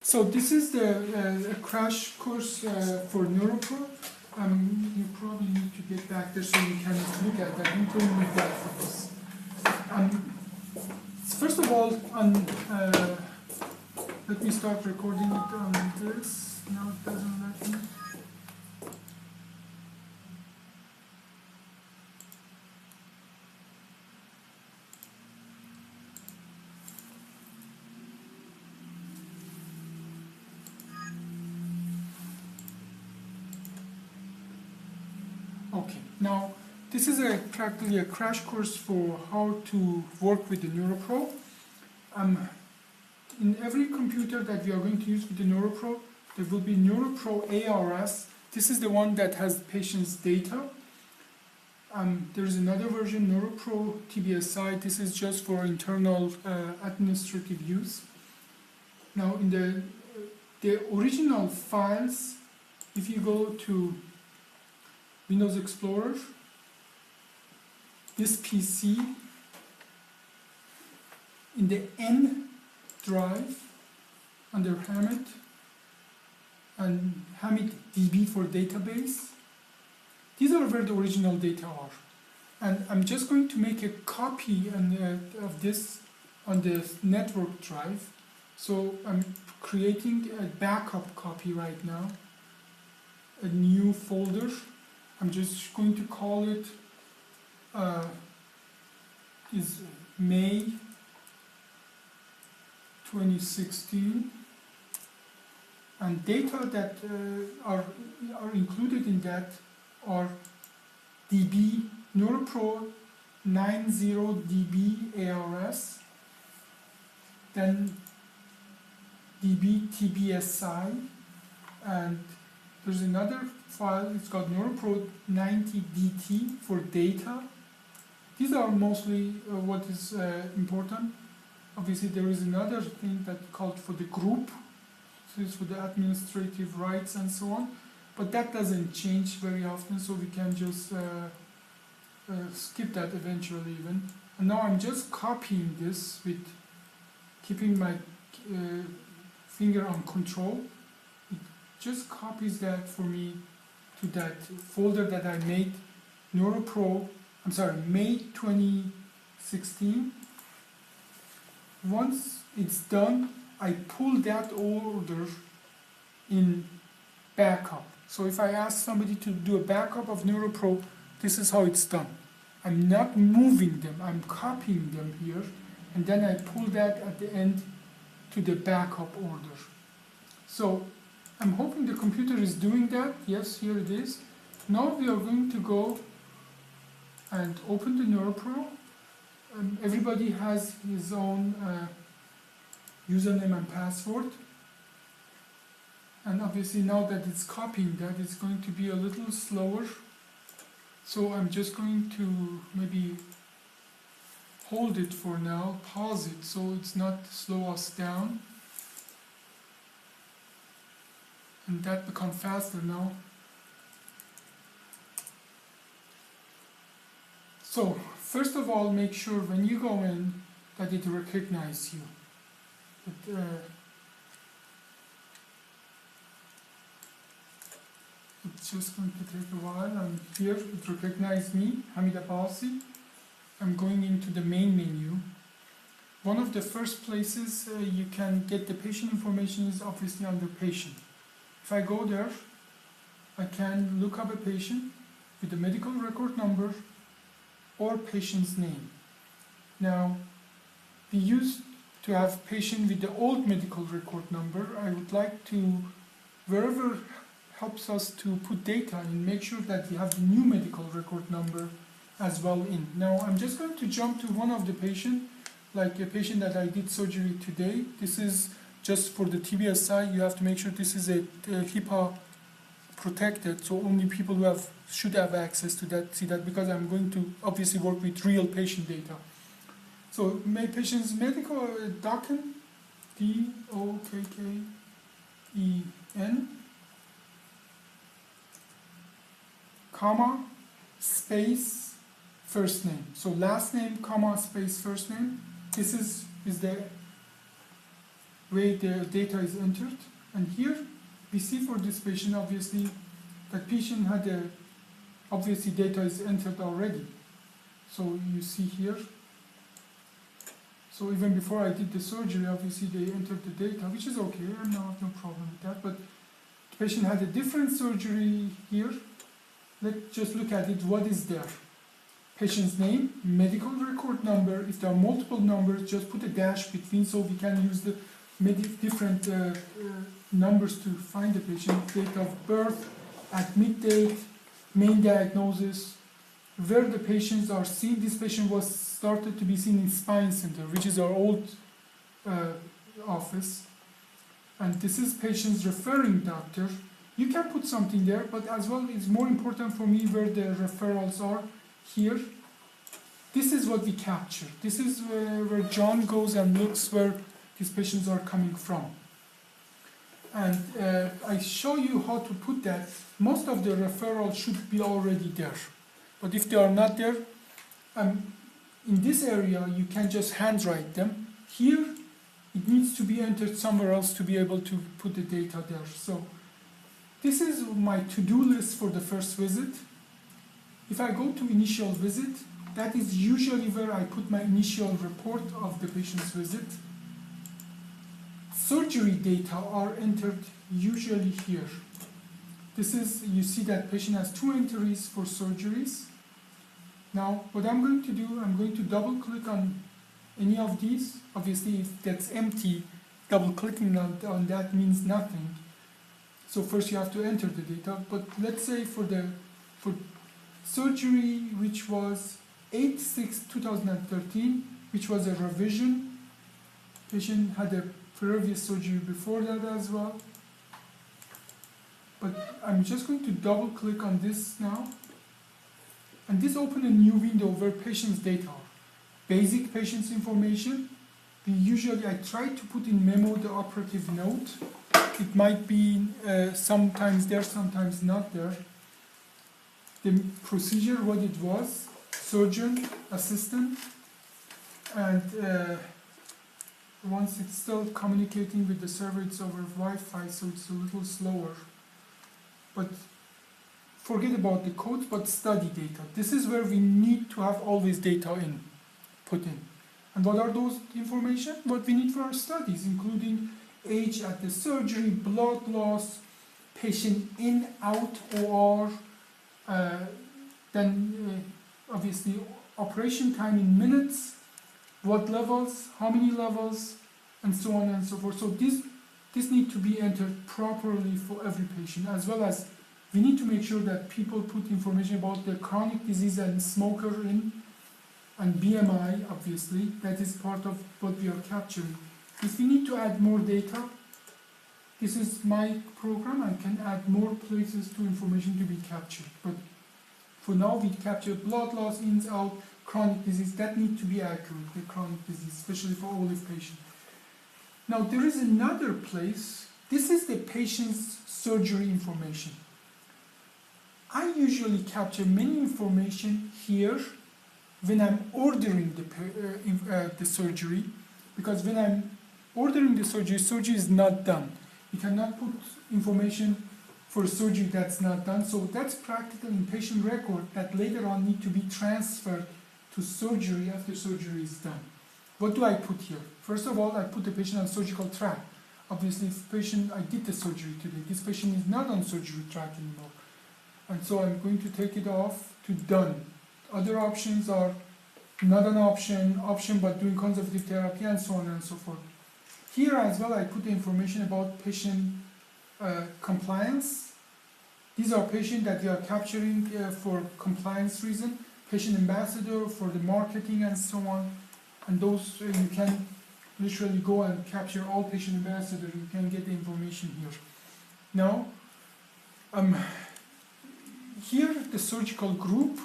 So this is the a crash course for Neuropro. You probably need to get back there so you can look at that. You don't need that for this. First of all, let me start recording it on this. No, it doesn't let me. Okay, now this is practically a crash course for how to work with the Neuropro. In every computer that we are going to use with the Neuropro, there will be Neuropro ARS. This is the one that has the patient's data. There is another version, Neuropro TBSI. This is just for internal administrative use. Now, in the original files, if you go to Windows Explorer, this PC, in the N drive under Hamid and Hamid DB for database, these are where the original data are. And I'm just going to make a copy of this on the network drive. So I'm creating a backup copy right now, a new folder. I'm just going to call it is May 2016, and data that are included in that are DB Neuropro 90DB ARS, then DB TBSI, and there's another file, it's called Neuropro 90DT for data. These are mostly what is important. Obviously, there is another thing that called for the group. So it's for the administrative rights and so on. But that doesn't change very often, so we can just skip that eventually even. And now I'm just copying this with keeping my finger on control. It just copies that for me to that folder that I made, Neuropro, May 2016. Once it's done, I pull that order in backup. So if I ask somebody to do a backup of Neuropro, this is how it's done. I'm not moving them, I'm copying them here, and then I pull that at the end to the backup order. So I'm hoping the computer is doing that. Yes, here it is. Now we are going to go and open the Neuropro. Everybody has his own username and password. And obviously now that it's copying that, it's going to be a little slower. So I'm just going to maybe hold it for now, pause it so it's not slow us down. And that becomes faster now. So first of all, make sure when you go in that it recognizes you. It's just going to take a while. And here it recognized me, Hamid Abbasi. I'm going into the main menu. One of the first places you can get the patient information is obviously under patient. If I go there, I can look up a patient with the medical record number or patient's name. Now, we used to have patient with the old medical record number. I would like to, wherever helps us to put data in, make sure that we have the new medical record number as well in. Now, I'm just going to jump to one of the patient, like a patient that I did surgery today. This is just for the TBSI. You have to make sure this is a HIPAA protected, so only people who should have access to that see that, because I'm going to obviously work with real patient data. So my patient's medical Dokken, D-O-K-K-E-N, comma, space, first name. So last name, comma, space, first name. This is the way the data is entered. And here we see for this patient, obviously, that patient had obviously data is entered already. So you see here. So even before I did the surgery, obviously they entered the data, which is okay, I have no problem with that. But the patient had a different surgery here. Let's just look at it. What is there? Patient's name, medical record number. If there are multiple numbers, just put a dash between so we can use the different numbers to find the patient. Date of birth, admit date, main diagnosis, where the patients are seen. This patient was started to be seen in Spine Center, which is our old office. And this is patient's referring doctor. You can put something there, but as well, it's more important for me where the referrals are here. This is what we capture. This is where John goes and looks where these patients are coming from. And I show you how to put that. Most of the referrals should be already there. But if they are not there, in this area, you can just handwrite them. Here, it needs to be entered somewhere else to be able to put the data there. So this is my to-do list for the first visit. If I go to initial visit, that is usually where I put my initial report of the patient's visit. Surgery data are entered usually here. This is, you see that patient has 2 entries for surgeries. Now, what I'm going to do, I'm going to double click on any of these. Obviously, if that's empty, double clicking on that means nothing. So first you have to enter the data. But let's say for surgery, which was 8/6/2013, which was a revision. Patient had a previous surgery before that as well. But I'm just going to double click on this now. And this opens a new window where patient's data are. Basic patient's information. I try to put in memo the operative note. It might be sometimes there, sometimes not there. The procedure, what it was, surgeon, assistant, and once it's still communicating with the server, it's over Wi-Fi, so it's a little slower. But forget about the codes, but study data. This is where we need to have always data put in. And what are those information? What we need for our studies, including age at the surgery, blood loss, patient in, out, OR, then obviously operation time in minutes, what levels, how many levels, and so on and so forth. So this need to be entered properly for every patient, as well as we need to make sure that people put information about the chronic disease and smoker in, and BMI, obviously, that is part of what we are capturing. If we need to add more data, this is my program. I can add more places to information to be captured. But for now, we capture blood loss, ins, out, chronic disease. That need to be accurate, the chronic disease, especially for olive patient. Now, there is another place. This is the patient's surgery information. I usually capture many information here when I'm ordering the surgery, because when I'm ordering the surgery is not done. You cannot put information for surgery that's not done, so that's practical in patient record that later on need to be transferred to surgery after surgery is done. What do I put here? First of all, I put the patient on surgical track. Obviously, if I did the surgery today, this patient is not on surgery track anymore. And so I'm going to take it off to done. Other options are not an option but doing conservative therapy, and so on and so forth. Here as well, I put the information about patient compliance. These are patients that we are capturing for compliance reason, patient ambassador for the marketing and so on. And those you can literally go and capture all patient ambassadors. You can get the information here. Now, here the surgical group,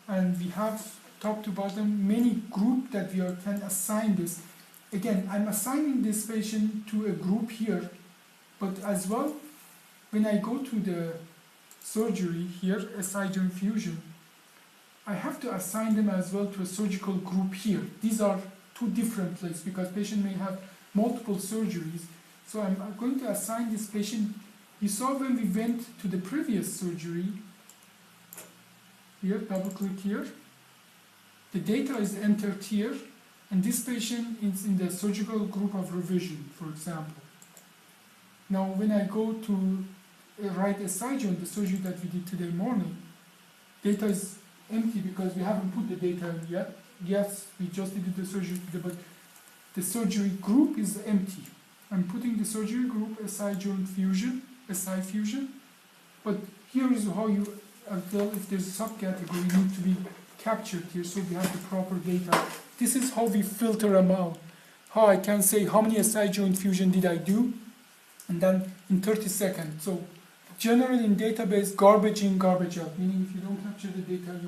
and we have top to bottom many group that we can assign this. Again, I'm assigning this patient to a group here, but as well, when I go to the surgery here, SI joint fusion, I have to assign them as well to a surgical group here. These are two different places because patient may have multiple surgeries. So I'm going to assign this patient. You saw when we went to the previous surgery, here, double click here, the data is entered here, and this patient is in the surgical group of revision, for example. Now when I go to write a SI joint, the surgery that we did today morning, data is empty because we haven't put the data in yet. Yes, we just did the surgery today, but the surgery group is empty. I'm putting the surgery group SI joint fusion, SI fusion, but here is how you tell if there's a subcategory need to be captured here, so we have the proper data. This is how we filter them out. How I can say how many SI joint fusion did I do, and then in 30 seconds. So generally in database, garbage in, garbage out, meaning if you don't capture the data,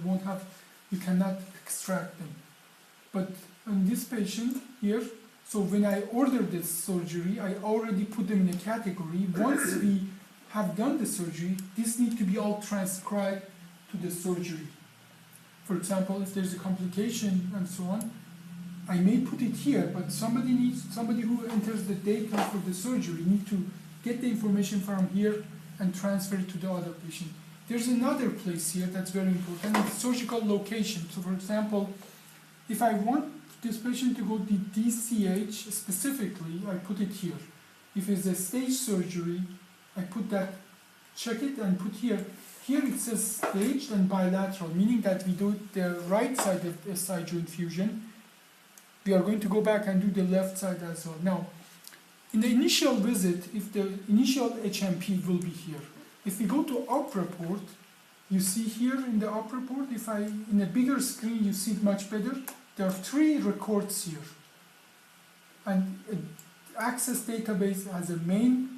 you cannot extract them. But on this patient here, so when I order this surgery, I already put them in a category. Once we have done the surgery, this needs to be all transcribed to the surgery. For example, if there's a complication and so on, I may put it here, but somebody who enters the data for the surgery needs to get the information from here and transfer it to the other patient. There's another place here that's very important, it's surgical location. So for example, if I want this patient to go to DCH specifically, I put it here. If it's a stage surgery, I put that, check it and put here. Here it says staged and bilateral, meaning that we do the right side of SI joint fusion. We are going to go back and do the left side as well. Now, in the initial visit, if the initial HMP will be here. If we go to op report, you see here in the op report, in a bigger screen, you see it much better. There are 3 records here. And Access database has a main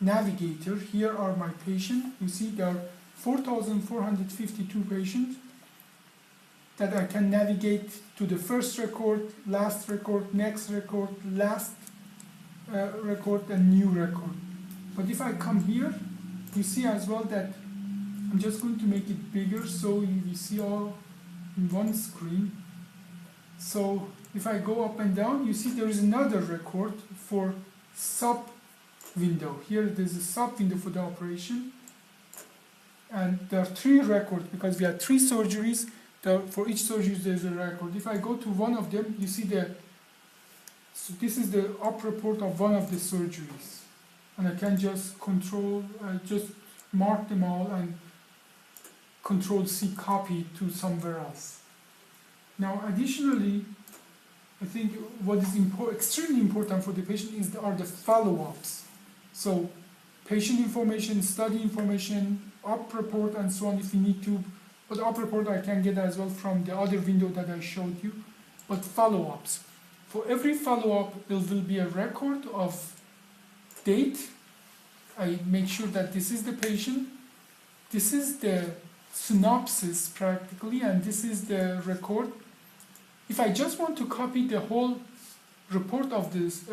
navigator. Here are my patients. You see there are 4,452 patients that I can navigate to the first record, last record, next record, last record, and new record. But if I come here, you see as well that I'm just going to make it bigger so you see all in one screen. So if I go up and down, you see there is another record for sub window. Here there's a sub window for the operation. And there are 3 records because we had 3 surgeries. For each surgery there's a record. If I go to one of them, you see so this is the op report of one of the surgeries. And I can just just mark them all and Control C copy to somewhere else. Now additionally, I think what is extremely important for the patient are the follow-ups. So patient information, study information, op report and so on if you need to. But op report I can get as well from the other window that I showed you. But follow-ups. For every follow-up, there will be a record of date. I make sure that this is the patient. This is the synopsis practically, and this is the record. If I just want to copy the whole report of this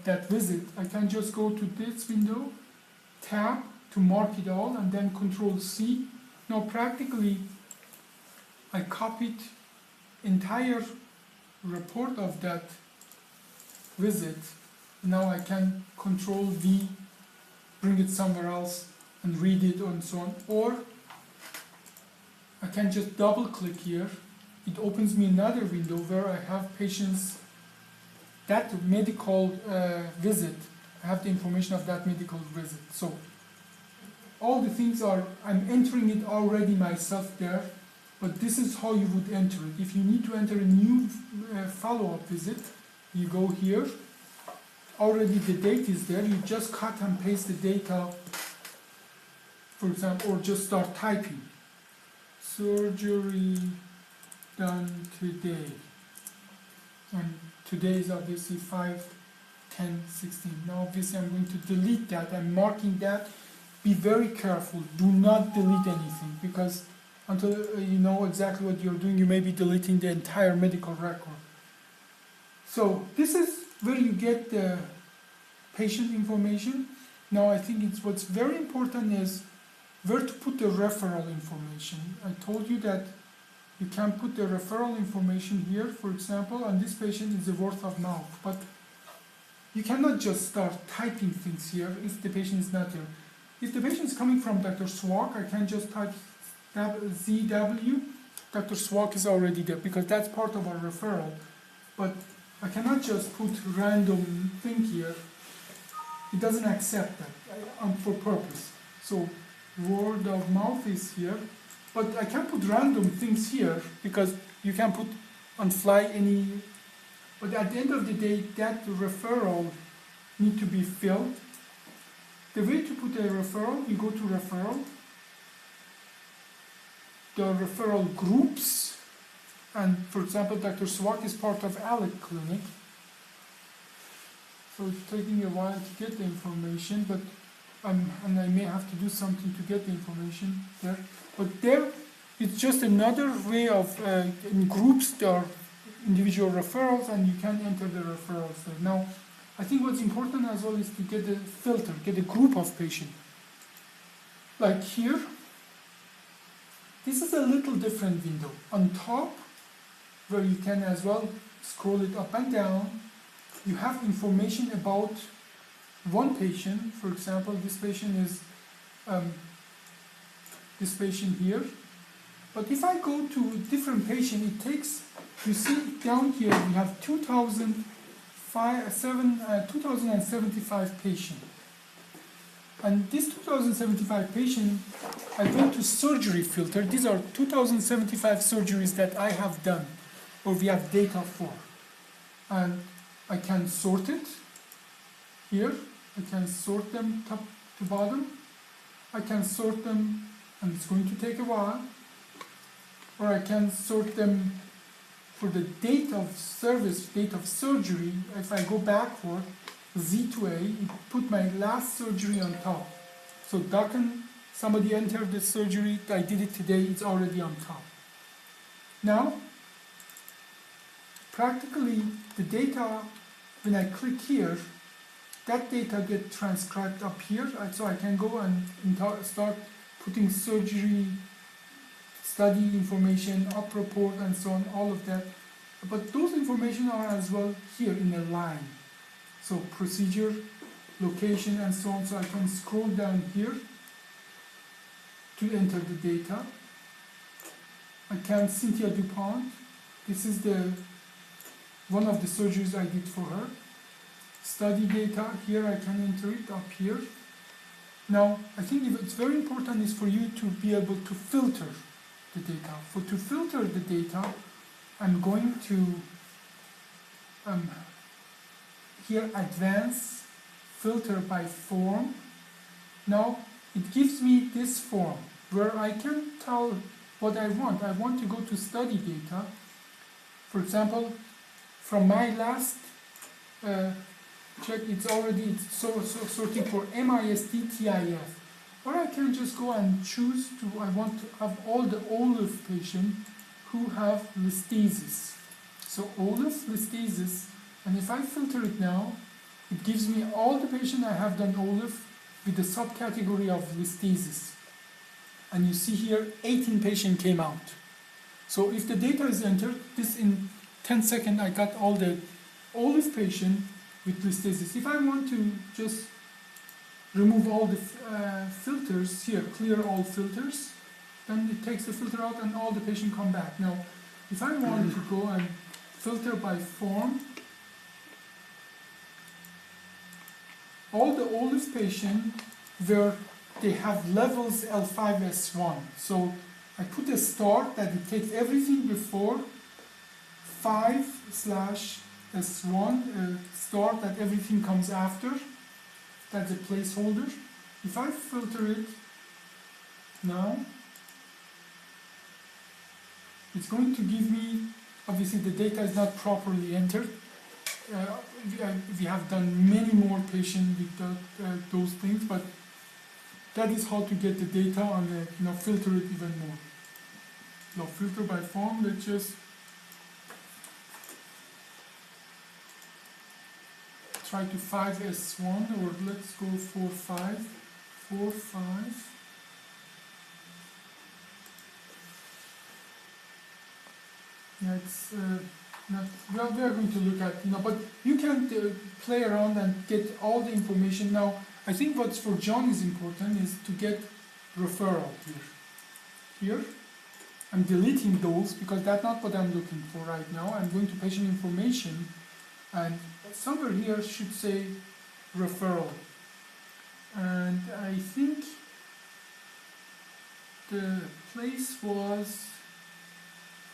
that visit, I can just go to this window, tab to mark it all, and then Control C. Now practically, I copied entire report of that visit. Now I can Control V, bring it somewhere else and read it and so on. Or I can just double click here. It opens me another window where I have patients, that medical visit. I have the information of that medical visit. So all the things I'm entering it already myself there, but this is how you would enter it. If you need to enter a new follow-up visit, you go here. Already the date is there. You just cut and paste the data, for example, or just start typing. Surgery done today. And today is obviously 5/10/16. Now obviously I'm going to delete that. I'm marking that. Be very careful. Do not delete anything, because until you know exactly what you're doing, you may be deleting the entire medical record. So this is where you get the patient information. Now I think what's very important is where to put the referral information. I told you that you can put the referral information here, for example, and this patient is a word of mouth. But you cannot just start typing things here if the patient is not here. If the patient is coming from Dr. Swak, I can just type ZW. Dr. Swak is already there because that's part of our referral. But I cannot just put random thing here. It doesn't accept that for purpose. So word of mouth is here, but I can put random things here because you can put on fly any. But at the end of the day, that referral need to be filled. The way to put a referral, you go to referral, the referral groups, and for example, Dr. Swak is part of Alec Clinic. So it's taking a while to get the information, but and I may have to do something to get the information there. But there, it's just another way of, in groups, there are individual referrals, and you can enter the referrals there. Now, I think what's important as well is to get a filter, get a group of patients. Like here, this is a little different window. On top, where you can as well scroll it up and down, you have information about one patient. For example, this patient is this patient here. But if I go to a different patient, it takes, you see down here, we have 2,075 patients. And this 2,075 patient, I go to surgery filter. These are 2,075 surgeries that I have done, or we have data for. And I can sort it here. I can sort them top to bottom. I can sort them, and it's going to take a while. Or I can sort them for the date of service, date of surgery. If I go backward, Z to A, it put my last surgery on top. So somebody entered the surgery, I did it today, it's already on top. Now, practically the data, when I click here, that data gets transcribed up here, so I can go and start putting surgery, study information, op report, and so on, all of that. But those information are as well here in a line. So procedure, location, and so on. So I can scroll down here to enter the data. I can Cynthia DuPont. This is one of the surgeries I did for her. Study data, here I can enter it up here. Now, I think it's very important is for you to be able to filter the data. To filter the data, I'm going to here advanced filter by form. Now it gives me this form where I can tell what I want. I want to go to study data. For example, from my last check, it's sorting for MIST-TIF. Or I can just go and choose I want to have all the OLIF patients who have listhesis. So OLIF, listhesis, and if I filter it now, it gives me all the patients I have done OLIF with the subcategory of listhesis. And you see here, 18 patients came out. So if the data is entered, this in 10 seconds I got all the OLIF patients with listhesis. If I want to just remove all the filters here, clear all filters, then it takes the filter out and all the patients come back. Now, if I want to go and filter by form, all the oldest patients where they have levels L5S1. So I put a start that it takes everything before 5/S1, start that everything comes after. That's a placeholder. If I filter it now, it's going to give me, obviously the data is not properly entered. We have done many more patients with those things, but that is how to get the data and filter it even more. Now filter by form, let's just try to 5S1, or let's go 4/5. 4/5. Yeah, it's not, we are going to look at, but you can play around and get all the information. Now, I think what's for John is important is to get referral here. Here, I'm deleting those because that's not what I'm looking for right now. I'm going to patient information, and somewhere here should say referral. And I think the place was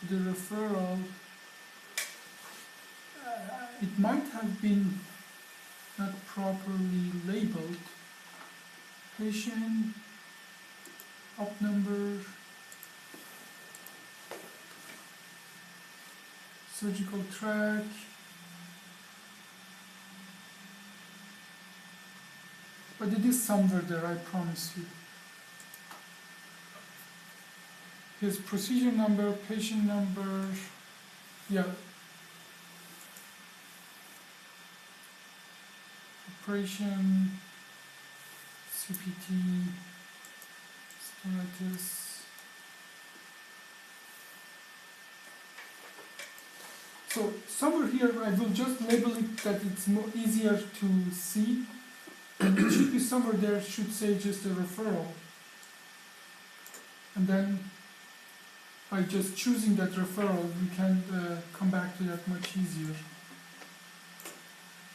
the referral. It might have been not properly labeled. Patient, op number, surgical track. But it is somewhere there, I promise you. Here's procedure number, patient number, yeah. Operation, CPT, status. So somewhere here, I will just label it that it's more easier to see. And it should be somewhere there, should say just a referral. And then by just choosing that referral, we can come back to that much easier.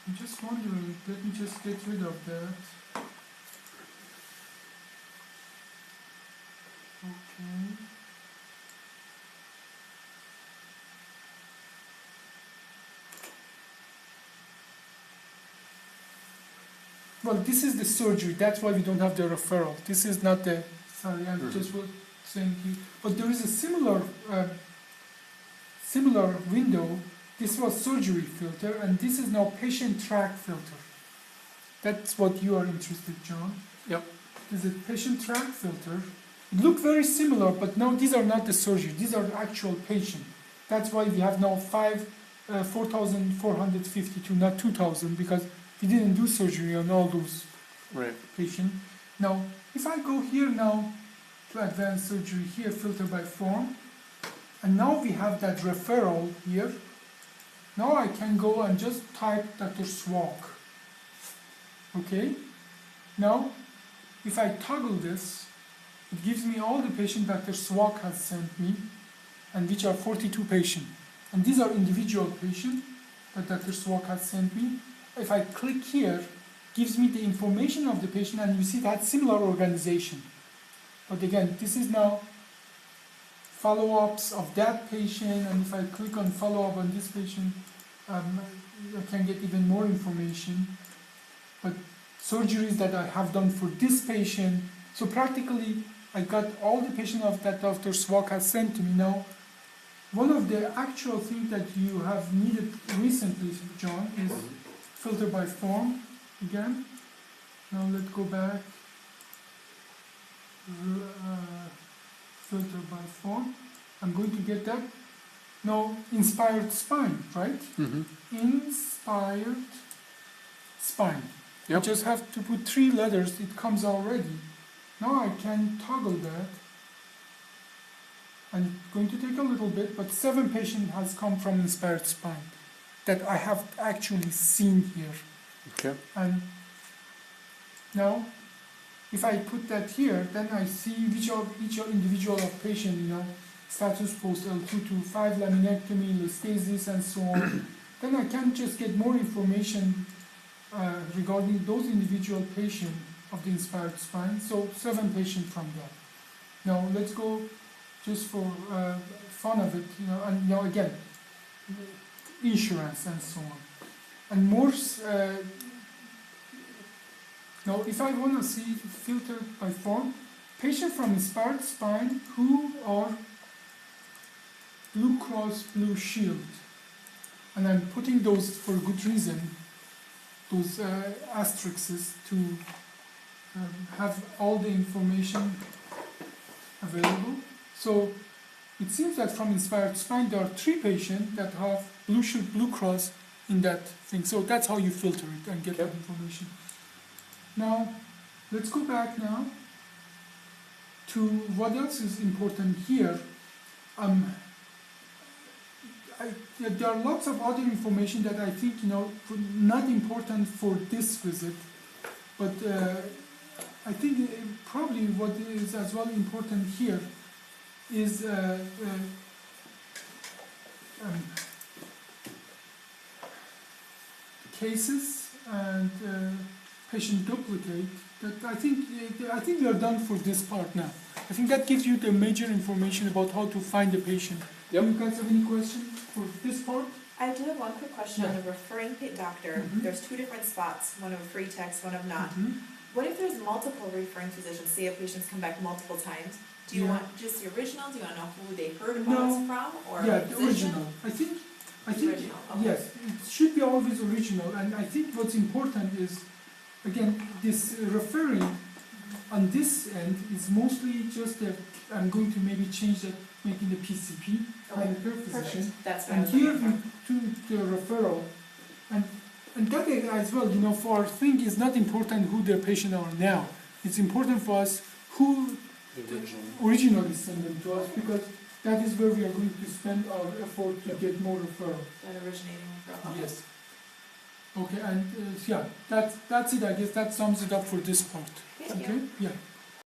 I'm just wondering, let me just get rid of that. Okay. Well, this is the surgery, that's why we don't have the referral. This is not the, sorry, I'm just saying to you. But there is a similar window. This was surgery filter, and this is now patient track filter. That's what you are interested, John. Yep. This is a patient track filter. It look very similar, but now these are not the surgery. These are the actual patient. That's why we have now 4,452, not 2,000, because we didn't do surgery on all those patients. Now, if I go here now to advanced surgery here, filter by form, and now we have that referral here. Now I can go and just type Dr. Swak. Okay? Now, if I toggle this, it gives me all the patients Dr. Swak has sent me, and which are 42 patients. And these are individual patients that Dr. Swak has sent me. If I click here, it gives me the information of the patient, and you see that similar organization. But again, this is now follow-ups of that patient, and if I click on follow-up on this patient, I can get even more information. But surgeries that I have done for this patient, so practically I got all the patients of that Dr. Swak has sent to me. Now, one of the actual things that you have needed recently, John, is filter by form again. Now let's go back. Filter by form. I'm going to get that. Now, inspired spine, right? Inspired spine. Yep. You just have to put 3 letters, it comes already. Now I can toggle that. And it's going to take a little bit, but 7 patients has come from inspired spine that I have actually seen here. Okay. And now, if I put that here, then I see each individual of patient, status post L225, laminectomy, listhesis, and so on. Then I can just get more information regarding those individual patients of the inspired spine. So 7 patients from that. Now let's go just for fun of it, and now again, insurance and so on. And more, now if I want to see filter by form, patient from inspired spine who are Blue Cross Blue Shield. And I'm putting those for good reason, those asterisks to have all the information available. So it seems that from inspired spine there are 3 patients that have Blue Shield, Blue Cross in that thing. So that's how you filter it and get that information. Now let's go back now to what else is important here. there are lots of other information that I think, not important for this visit, but I think probably what is as well important here is cases and patient duplicate. That I think we are done for this part now. I think that gives you the major information about how to find the patient. Yep. Do you guys have any questions for this part? I do have one quick question on Yeah. the referring doctor. Mhm. There's two different spots, one of a free text, one of not. Mhm. What if there's multiple referring physicians, say a patient's come back multiple times? Do you Yeah. want just the original? Do you want to know who they heard about No. us from? Or Yeah, a the physician? original. I think Original, okay. yes, it should be always original. And I think what's important is, again, this referring on this end is mostly just that I'm going to maybe change that, making the PCP, primary care physician. Perfect, that's what I And was here looking we for. do the referral, and that as well, for our thing is not important who the patient are now. It's important for us who originally sent them to us, because that is where we are going to spend our effort to get more referral. That originating referral. Okay. Yes. Okay, and yeah, that's it. I guess that sums it up for this part. Thank you. Okay. Yeah.